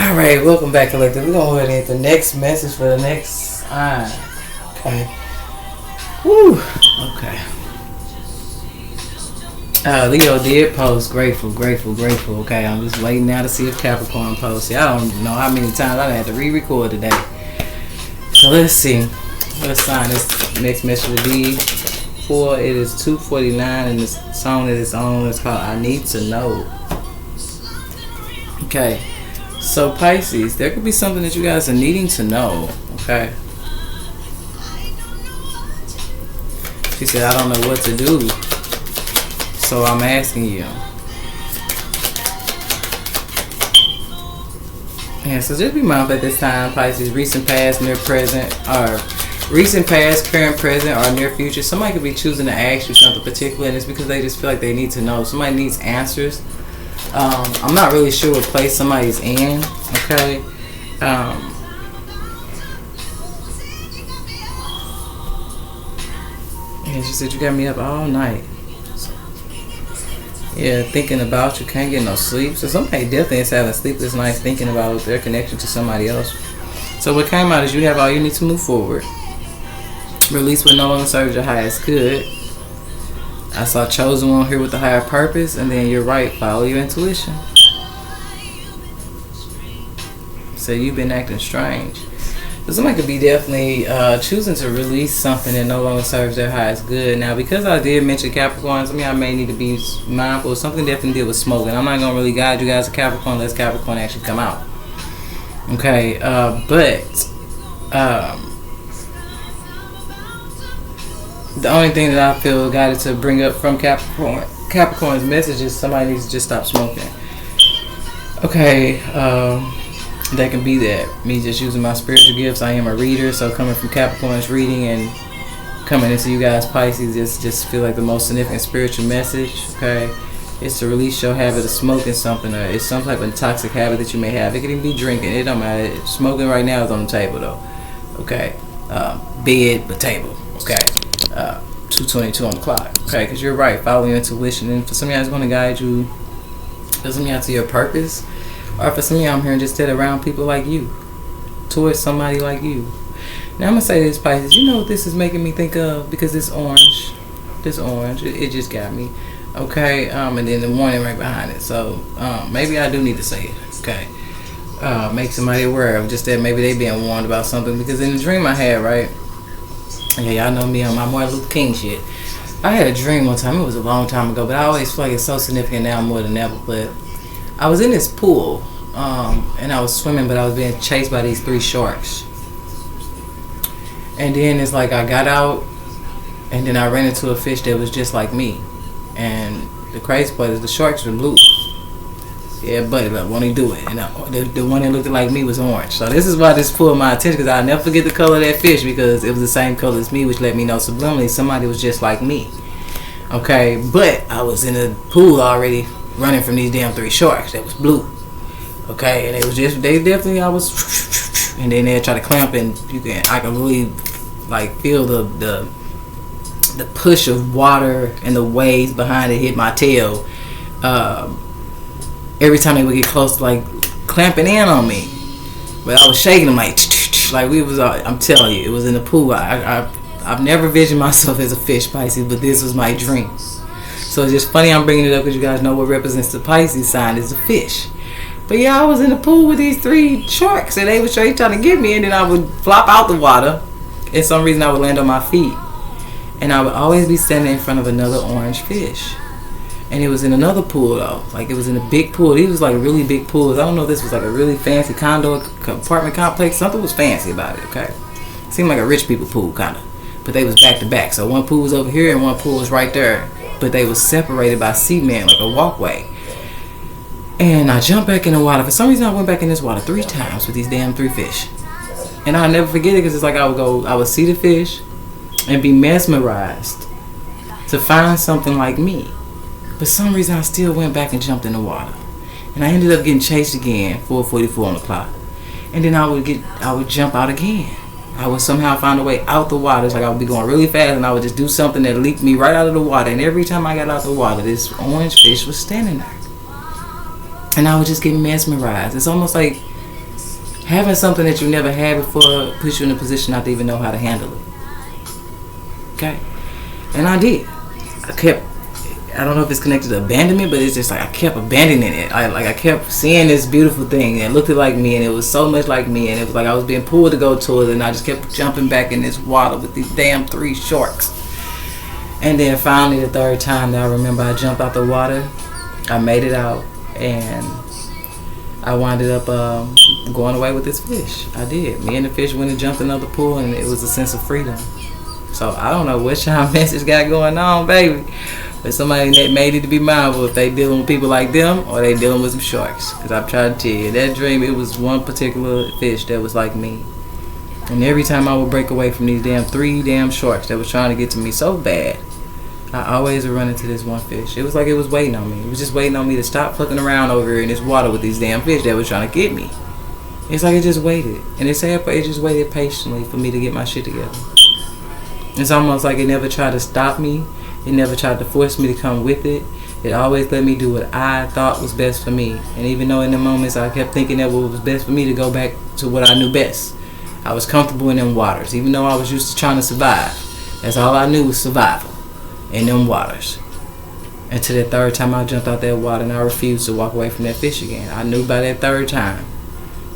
Alright, welcome back, Collective. We're going to go ahead and hit the next message for the next sign. Okay. Woo. Okay. Leo did post. Grateful. Okay, I'm just waiting now to see if Capricorn posts. I don't know how many times I had to re-record today. So let's see. What sign this next message will be for. It is 2:49 and this song that it's on is called I Need to Know. Okay. So Pisces, there could be something that you guys are needing to know, okay? She said, I don't know what to do, so I'm asking you. Yeah, so just be mindful at this time, Pisces, recent past, near present, or recent past, current present, or near future. Somebody could be choosing to ask you something particular, and it's because they just feel like they need to know. Somebody needs answers. I'm not really sure what place somebody's in, okay? And she said, you got me up all night. Yeah, thinking about you, can't get no sleep. So somebody definitely is having sleepless nights thinking about their connection to somebody else. So what came out is you have all you need to move forward. Release what no longer serves your highest good. I saw chosen one here with the higher purpose, and then you're right, follow your intuition. So you've been acting strange. So somebody could be definitely choosing to release something that no longer serves their highest good. Now, because I did mention Capricorn, some of y'all may need to be mindful. Something definitely did with smoking. I'm not going to really guide you guys to Capricorn unless Capricorn actually come out. Okay, the only thing that I feel guided to bring up from Capricorn's message is somebody needs to just stop smoking. Okay, that can be that. Me just using my spiritual gifts. I am a reader, so coming from Capricorn's reading and coming into you guys, Pisces, just feel like the most significant spiritual message, okay, is to release your habit of smoking something, or it's some type of toxic habit that you may have. It can even be drinking. It don't matter. Smoking right now is on the table, though. Okay, bed, but table. Okay. 2:22 on the clock. Okay, because you're right. Follow your intuition, and for some of y'all, it's going to guide you. For some of y'all to your purpose, or for some of y'all, I'm hearing just that around people like you, towards somebody like you. Now I'm gonna say this, Pisces. You know what this is making me think of? Because this orange, it just got me. Okay, and then the warning right behind it. So maybe I do need to say it. Okay, make somebody aware of just that maybe they being warned about something. Because in the dream I had, right. Yeah, y'all know me on my Martin Luther King shit. I had a dream one time. It was a long time ago, but I always feel like it's so significant now more than ever. But I was in this pool, and I was swimming, but I was being chased by these 3 sharks. And then it's like I got out, and then I ran into a fish that was just like me. And the crazy part is the sharks were blue. Yeah, buddy, look, won't he do it? And the one that looked like me was orange. So this is why this pulled my attention, because I'll never forget the color of that fish, because it was the same color as me, which let me know subliminally somebody was just like me. Okay, but I was in the pool already running from these damn 3 sharks that was blue. Okay, and and then they'd try to clamp, and I could really like feel the push of water and the waves behind it hit my tail. Every time they would get close to like clamping in on me, but I was shaking them like we was. I'm telling you, it was in the pool. I've never visioned myself as a fish, Pisces, but this was my dream. So it's just funny I'm bringing it up because you guys know what represents the Pisces sign is a fish. But yeah, I was in the pool with these 3 sharks, and they were straight trying to get me, and then I would flop out the water. And some reason I would land on my feet, and I would always be standing in front of another orange fish. And it was in another pool though. Like it was in a big pool. These was like really big pools. I don't know if this was like a really fancy condo apartment complex. Something was fancy about it, okay? It seemed like a rich people pool kinda. But they was back to back. So one pool was over here and one pool was right there. But they was separated by cement, like a walkway. And I jumped back in the water. For some reason I went back in this water 3 times with these damn 3 fish. And I'll never forget it because it's like I would see the fish and be mesmerized to find something like me. For some reason, I still went back and jumped in the water. And I ended up getting chased again, 4:44 on the clock. And then I would jump out again. I would somehow find a way out the water. It's like I would be going really fast, and I would just do something that leaped me right out of the water. And every time I got out the water, this orange fish was standing there. And I would just get mesmerized. It's almost like having something that you never had before puts you in a position not to even know how to handle it. Okay? And I did. I don't know if it's connected to abandonment, but it's just like I kept abandoning it. I kept seeing this beautiful thing and it looked like me, and it was so much like me, and it was like I was being pulled to go towards it, and I just kept jumping back in this water with these damn 3 sharks. And then finally the third time that I remember I jumped out the water, I made it out, and I wound up going away with this fish. I did. Me and the fish went and jumped in another pool, and it was a sense of freedom. So I don't know what y'all message got going on, baby. But somebody that made it to be mindful if they dealing with people like them or they dealing with some sharks. Because I'm trying to tell you, that dream, it was one particular fish that was like me. And every time I would break away from these 3 damn sharks that was trying to get to me so bad, I always would run into this one fish. It was like it was waiting on me. It was just waiting on me to stop fucking around over here in this water with these damn fish that was trying to get me. It's like it just waited. And it just waited patiently for me to get my shit together. It's almost like it never tried to stop me. It never tried to force me to come with it. It always let me do what I thought was best for me. And even though in the moments I kept thinking that what was best for me to go back to what I knew best, I was comfortable in them waters. Even though I was used to trying to survive, that's all I knew was survival in them waters. Until that third time I jumped out that water and I refused to walk away from that fish again. I knew by that third time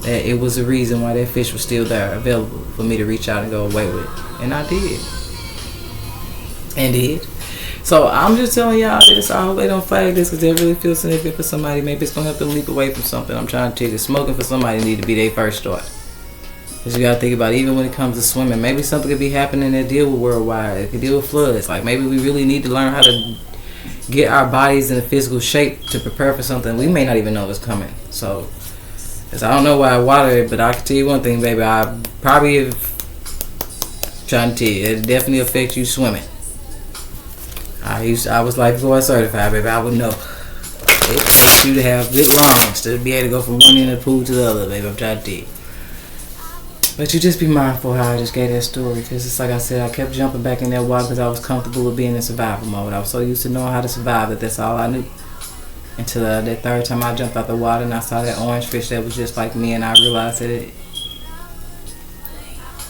that it was the reason why that fish was still there, available for me to reach out and go away with. And I did. And did. So I'm just telling y'all this. I hope they don't flag this because they really feel significant for somebody. Maybe it's going to help them leap away from something. I'm trying to tell you, smoking for somebody need to be their first start. Because you got to think about it, even when it comes to swimming, maybe something could be happening that deal with worldwide. It could deal with floods. Like maybe we really need to learn how to get our bodies in a physical shape to prepare for something we may not even know is coming. So, cause I don't know why I water it, but I can tell you one thing, baby. I probably trying to tell you, it definitely affects you swimming. I was lifeguard certified, baby. I would know. It takes you to have good lungs to be able to go from one end of the pool to the other, baby. I'm trying to tell you. But you just be mindful how I just gave that story, because it's like I said, I kept jumping back in that water because I was comfortable with being in survival mode. I was so used to knowing how to survive that that's all I knew. Until that third time I jumped out the water and I saw that orange fish that was just like me, and I realized that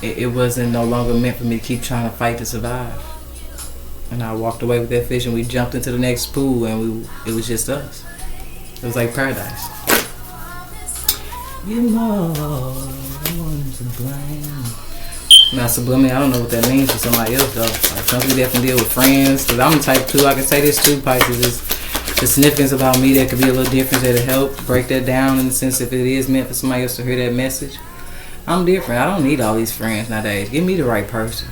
it wasn't no longer meant for me to keep trying to fight to survive. And I walked away with that fish, and we jumped into the next pool, and it was just us. It was like paradise. You know, I want to blame. Now, subliminally, I don't know what that means for somebody else, though. Like, some people definitely deal with friends, because I'm the type, too, I can say this, too, Pisces, is the significance about me that could be a little different, that'll help break that down in the sense if it is meant for somebody else to hear that message. I'm different. I don't need all these friends nowadays. Give me the right person.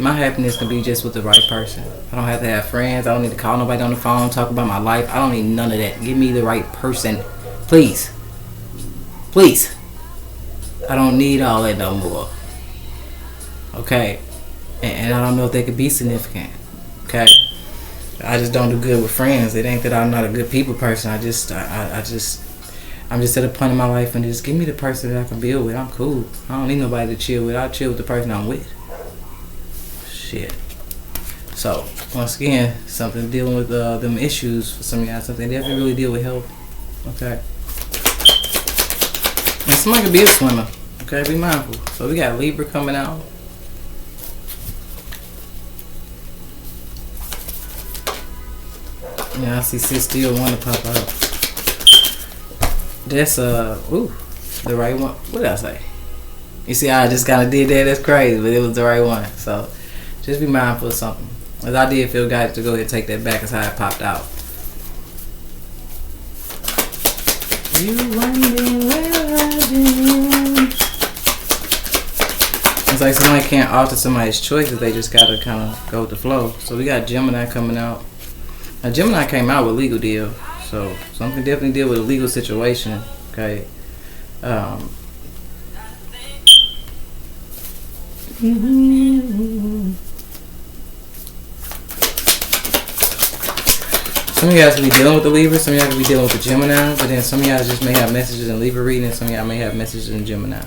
My happiness can be just with the right person. I don't have to have friends. I don't need to call nobody on the phone, talk about my life. I don't need none of that. Give me the right person. Please. Please. I don't need all that no more. Okay? And I don't know if they could be significant. Okay? I just don't do good with friends. It ain't that I'm not a good people person. I'm just at a point in my life and just give me the person that I can build with. I'm cool. I don't need nobody to chill with. I'll chill with the person I'm with. Shit. So, once again, something dealing with them issues for some of y'all, something they definitely really deal with health. Okay? And somebody could be a swimmer. Okay? Be mindful. So, we got Libra coming out. Yeah, I see 6 still want to pop up. That's, the right one. What did I say? You see how I just kind of did that? That's crazy, but it was the right one. So, just be mindful of something. As I did feel guided to go ahead and take that back as how it popped out. You wondering where I've been. It's like somebody can't alter somebody's choices. They just got to kind of go with the flow. So we got Gemini coming out. Now Gemini came out with a legal deal. So some can definitely deal with a legal situation. Okay. Some of y'all could be dealing with the Libra, some of y'all could be dealing with the Gemini, but then some of y'all just may have messages in Libra reading, and some of y'all may have messages in Gemini.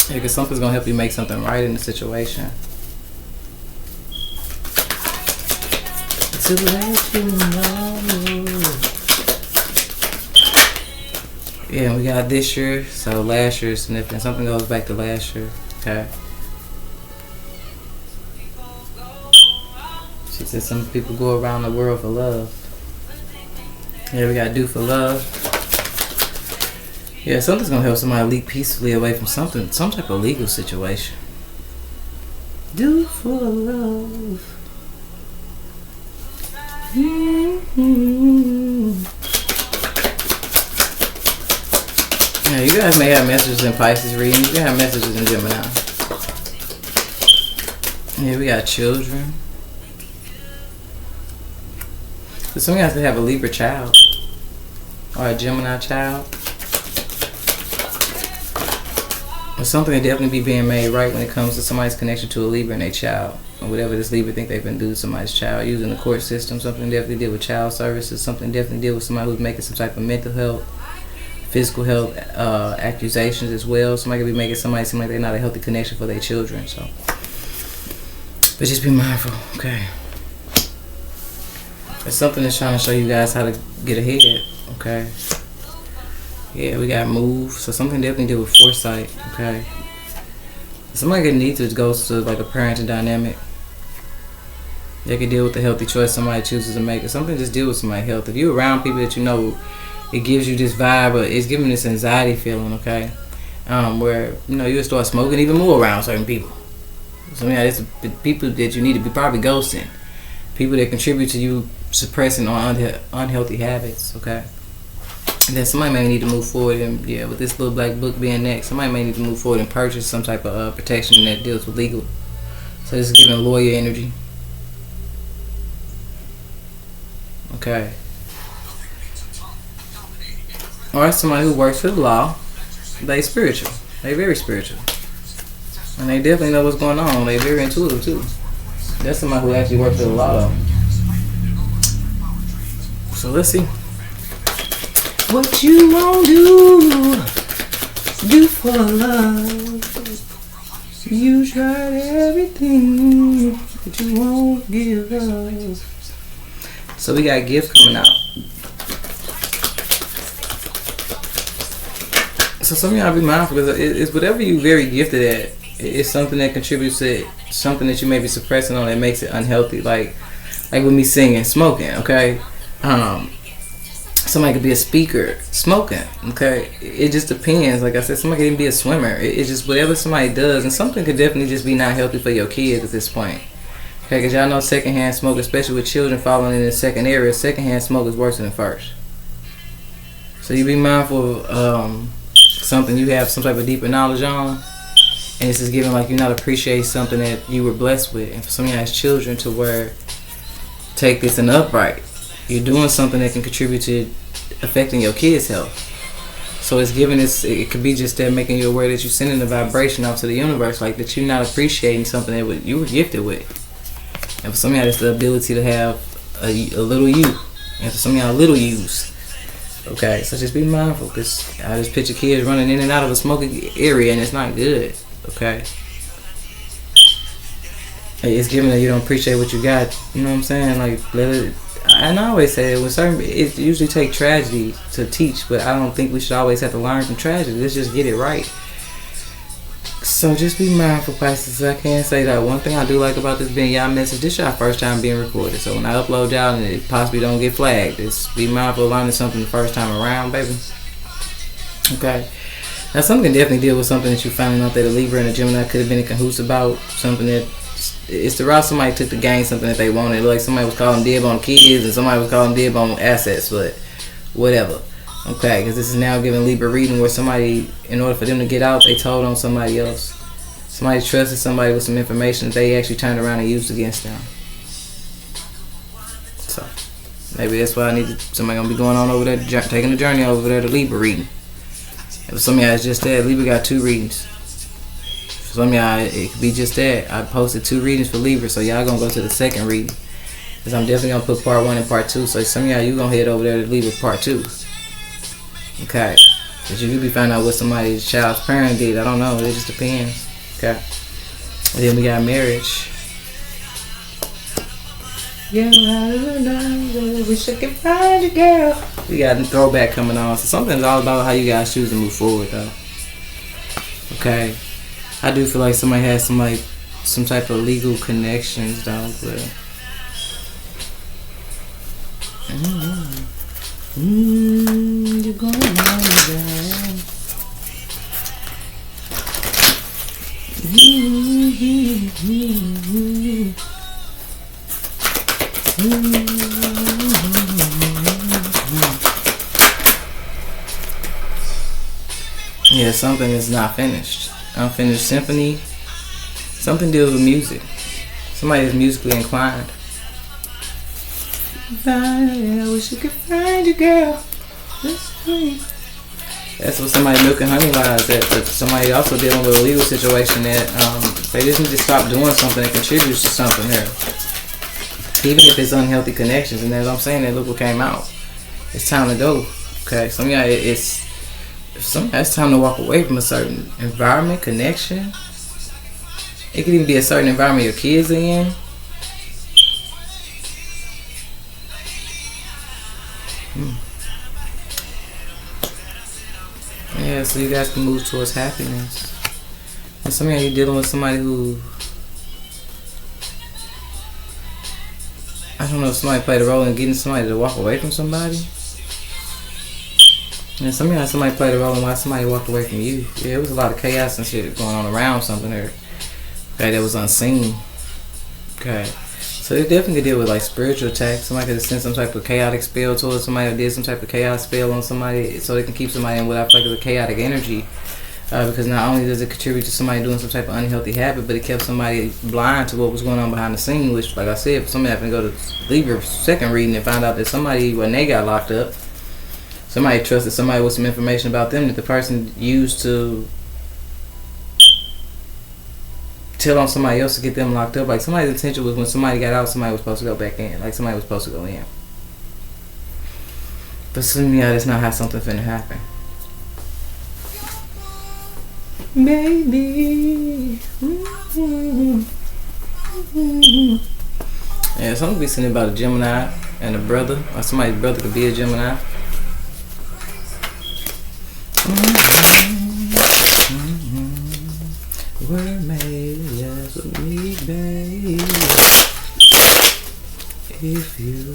Yeah, because something's going to help you make something right in the situation. To let you know. Yeah, we got this year, so last year is significant. Something goes back to last year. Okay. She said some people go around the world for love. Yeah, we got do for love. Yeah, something's gonna help somebody leap peacefully away from something, some type of legal situation. Do for love. Yeah, you guys may have messages in Pisces reading. You can have messages in Gemini. Yeah, we got children. So some of you guys could have a Libra child or a Gemini child. Or something that definitely be being made right when it comes to somebody's connection to a Libra and their child. Or whatever this Libra think they've been doing to somebody's child. Using the court system, something definitely deal with child services. Something definitely deal with somebody who's making some type of mental health, physical health accusations as well. Somebody could be making somebody seem like they're not a healthy connection for their children. So, but just be mindful, okay? It's something that's trying to show you guys how to get ahead, okay? Yeah, we got move. So something definitely deal with foresight, okay? Somebody could need to go to like a parenting dynamic. They could deal with the healthy choice somebody chooses to make. Or something just deal with somebody's health. If you're around people that you know, it gives you this vibe, or it's giving this anxiety feeling, okay? Where, you know, you'll start smoking even more around certain people. So yeah, it's people that you need to be probably ghosting. People that contribute to you suppressing on unhealthy habits, okay? And then somebody may need to move forward, and yeah, with this little black book being next, somebody may need to move forward and purchase some type of protection that deals with legal. So this is giving lawyer energy. Okay. Or somebody who works for the law. They spiritual. They very spiritual. And they definitely know what's going on. They very intuitive too. That's somebody who actually works for the law though. So let's see. What you won't do for love. You tried everything, but you won't give up. So we got a gift coming out. So some of y'all be mindful because it's whatever you very gifted at. It's something that contributes to it, something that you may be suppressing on that makes it unhealthy. Like with me singing, smoking, okay? Somebody could be a speaker, smoking, okay? It just depends. Like I said, somebody could even be a swimmer. It's just whatever somebody does, and something could definitely just be not healthy for your kids at this point. Okay, because y'all know secondhand smoke, especially with children falling in the second area, secondhand smoke is worse than first. So you be mindful of something you have some type of deeper knowledge on, and this is giving like you not appreciate something that you were blessed with. And for some of y'all as children to where take this in upright, you're doing something that can contribute to affecting your kids' health. So it's giving this, it could be just that making you aware that you're sending the vibration out to the universe, like that you're not appreciating something that you were gifted with. And for some of y'all, it's the ability to have a little you, and for some of y'all, little yous. Okay, so just be mindful, because I just picture kids running in and out of a smoking area, and it's not good. Okay, it's giving that you don't appreciate what you got. You know what I'm saying? Like, let it. And I always say that with certain, it usually takes tragedy to teach, but I don't think we should always have to learn from tragedy. Let's just get it right. So just be mindful, Pisces. I can't say that. One thing I do like about this being y'all message, this y'all first time being recorded. So when I upload y'all and it possibly don't get flagged, just be mindful of learning something the first time around, baby. Okay. Now something can definitely deal with something that you finding out that a Libra and a Gemini could have been in cahoots about. Something that it's the route somebody took to gain something that they wanted. Like somebody was calling dib on kids and somebody was calling dib on assets, but whatever. Okay, because this is now giving Libra reading where somebody, in order for them to get out, they told on somebody else. Somebody trusted somebody with some information that they actually turned around and used against them. So maybe that's why I need somebody gonna be going on over there, taking the journey over there to Libra reading. If some of y'all is just that, Libra got 2 readings. For some of y'all, it could be just that. I posted 2 readings for Libra, so y'all gonna go to the second reading. Because I'm definitely gonna put part 1 and part 2. So some of y'all, you gonna head over there to Libra part 2. Okay. Because you could be finding out what somebody's child's parent did. I don't know. It just depends. Okay. And then we got marriage. Yeah, wish I could find a girl. We got a throwback coming on. So something's all about how you guys choose to move forward, though. Okay, I do feel like somebody has some type of legal connections, though. But you're going on down. Yeah, something is not finished. Unfinished symphony. Something deals with music. Somebody is musically inclined. I wish you could find your girl. That's what somebody milk and honey lies at. But somebody also dealing with a legal situation that they just need to stop doing something that contributes to something here. Even if it's unhealthy connections, and as I'm saying, that look what came out. It's time to go. Okay, some of y'all, it's time to walk away from a certain environment, connection. It could even be a certain environment your kids are in. Yeah, so you guys can move towards happiness. And some of y'all, you're dealing with somebody who, I don't know if somebody played a role in getting somebody to walk away from somebody. And some of y'all, somebody played a role in why somebody walked away from you. Yeah, it was a lot of chaos and shit going on around something there. Okay, that was unseen. Okay. So they definitely deal with like spiritual attacks. Somebody could have sent some type of chaotic spell towards somebody, or did some type of chaos spell on somebody so they can keep somebody in what I feel like is a chaotic energy. Because not only does it contribute to somebody doing some type of unhealthy habit, but it kept somebody blind to what was going on behind the scene, which, like I said, if somebody happened to go to Libra second reading and find out that somebody, when they got locked up, somebody trusted somebody with some information about them that the person used to tell on somebody else to get them locked up. Like somebody's intention was when somebody got out, somebody was supposed to go back in. Like somebody was supposed to go in. But soon, yeah, that's not how something finna happen. Baby. Yeah, something be saying about a Gemini and a brother, or somebody's brother could be a Gemini. We're made just with me, baby. If you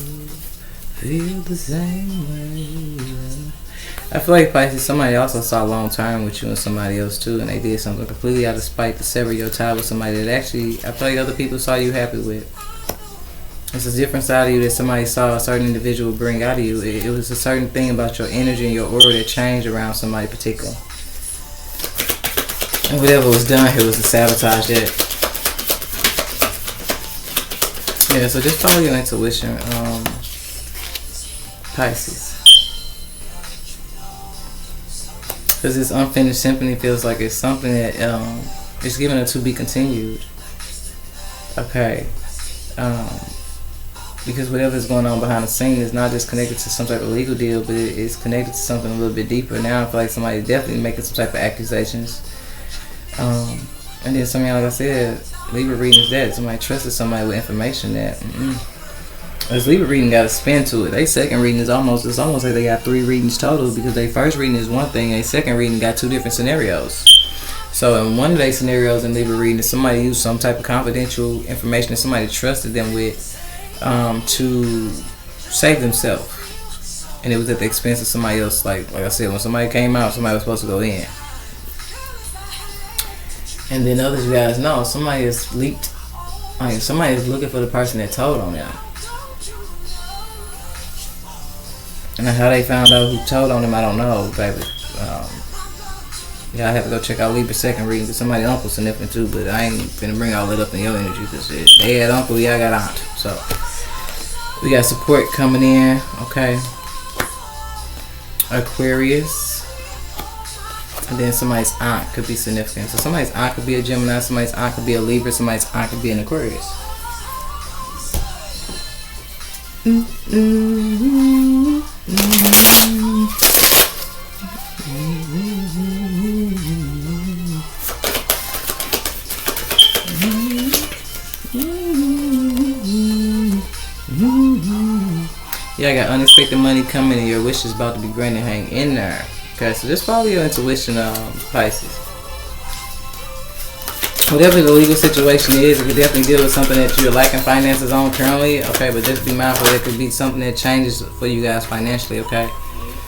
feel the same way. I feel like Pisces, somebody also saw long term with you and somebody else too, and they did something completely out of spite to sever your tie with somebody that actually, I feel like other people saw you happy with. It's a different side of you that somebody saw a certain individual bring out of you. It was a certain thing about your energy and your aura that changed around somebody particular. And whatever was done here was to sabotage that. Yeah, so just follow your intuition, Pisces. Because this unfinished symphony feels like it's something that it's given a to be continued. Okay. Because whatever's going on behind the scene is not just connected to some type of legal deal, but it's connected to something a little bit deeper. Now I feel like somebody's definitely making some type of accusations. And then something, like I said, Libra reading is that. Somebody trusted somebody with information that this Libra reading got a spin to it. They second reading is almost like they got 3 readings total, because they first reading is one thing, and second reading got 2 different scenarios. So in one of their scenarios in Libra reading, somebody used some type of confidential information that somebody trusted them with to save themselves, and it was at the expense of somebody else. Like I said, when somebody came out, somebody was supposed to go in. And then others, you guys know, somebody has leaked. Like somebody is looking for the person that told on them. And how they found out who told on them, I don't know, baby. Yeah, I have to go check out Libra second reading, because somebody's uncle significant too. But I ain't finna bring all that up in your energy, because they had uncle, yeah, I got aunt. So we got support coming in, okay. Aquarius. And then somebody's aunt could be significant. So somebody's aunt could be a Gemini, somebody's aunt could be a Libra, somebody's aunt could be an Aquarius. Yeah, I got unexpected money coming and your wish is about to be granted. Hang in there. Okay, so just follow your intuition, Pisces. Whatever the legal situation is, it could definitely deal with something that you're lacking finances on currently. Okay, but just be mindful that it could be something that changes for you guys financially. Okay,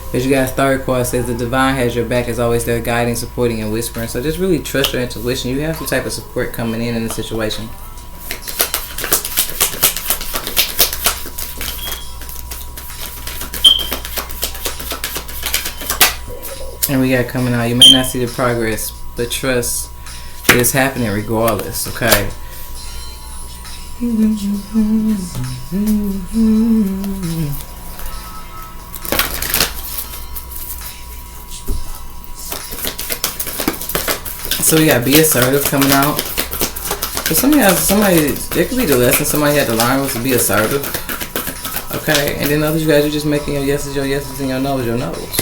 because you guys' third card says the divine has your back, is always there, guiding, supporting, and whispering. So just really trust your intuition. You have some type of support coming in the situation. And we got coming out, you may not see the progress, but trust that it's happening regardless, okay? So we got be assertive coming out. For some of y'all, it could be the lesson somebody had to learn was to be assertive, okay? And then others, you guys are just making your yeses and your no's your no's.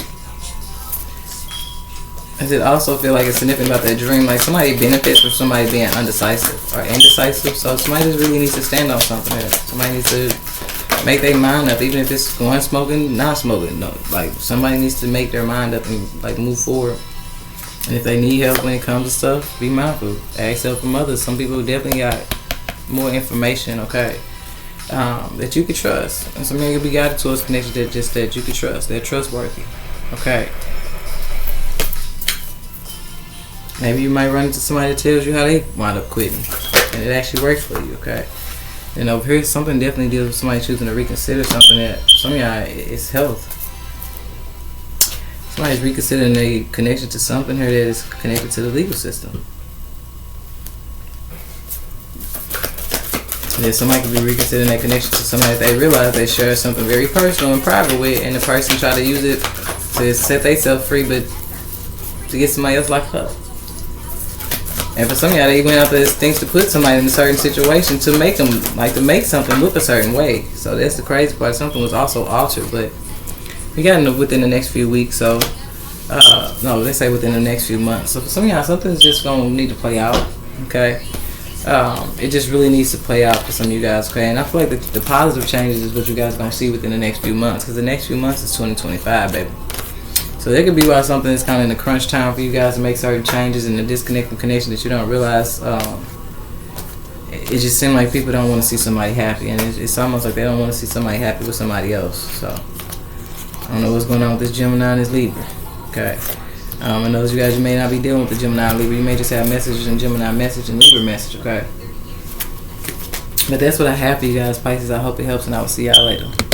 Does it also feel like it's significant about that dream? Like somebody benefits from somebody being undecisive or indecisive. So somebody just really needs to stand on something here. Somebody needs to make their mind up, even if it's going smoking, not smoking. No, like somebody needs to make their mind up and like move forward. And if they need help when it comes to stuff, be mindful. Ask help from others. Some people definitely got more information, okay, that you can trust. And some people be guided towards connections that you can trust. They're trustworthy, okay. Maybe you might run into somebody that tells you how they wind up quitting, and it actually works for you, okay? And over here, something definitely deals with somebody choosing to reconsider something that some of y'all is health. Somebody's reconsidering their connection to something here that is connected to the legal system. And then somebody could be reconsidering their connection to somebody that they realize they share something very personal and private with, and the person try to use it to set themselves free, but to get somebody else locked up. And for some of y'all, they went out there things to put somebody in a certain situation to make them, like to make something look a certain way. So that's the crazy part. Something was also altered, but we got it within the next few weeks. So, no, let's say within the next few months. So for some of y'all, something's just going to need to play out, okay? It just really needs to play out for some of you guys, okay? And I feel like the positive changes is what you guys going to see within the next few months, because the next few months is 2025, baby. So there could be why something is kind of in the crunch time for you guys to make certain changes and the disconnect and connection that you don't realize. It just seems like people don't want to see somebody happy, and it's almost like they don't want to see somebody happy with somebody else. So I don't know what's going on with this Gemini and this Libra. Okay, I know you guys, you may not be dealing with the Gemini and Libra. You may just have messages in Gemini message and Libra message. Okay, but that's what I have for you guys, Pisces. I hope it helps, and I will see y'all later.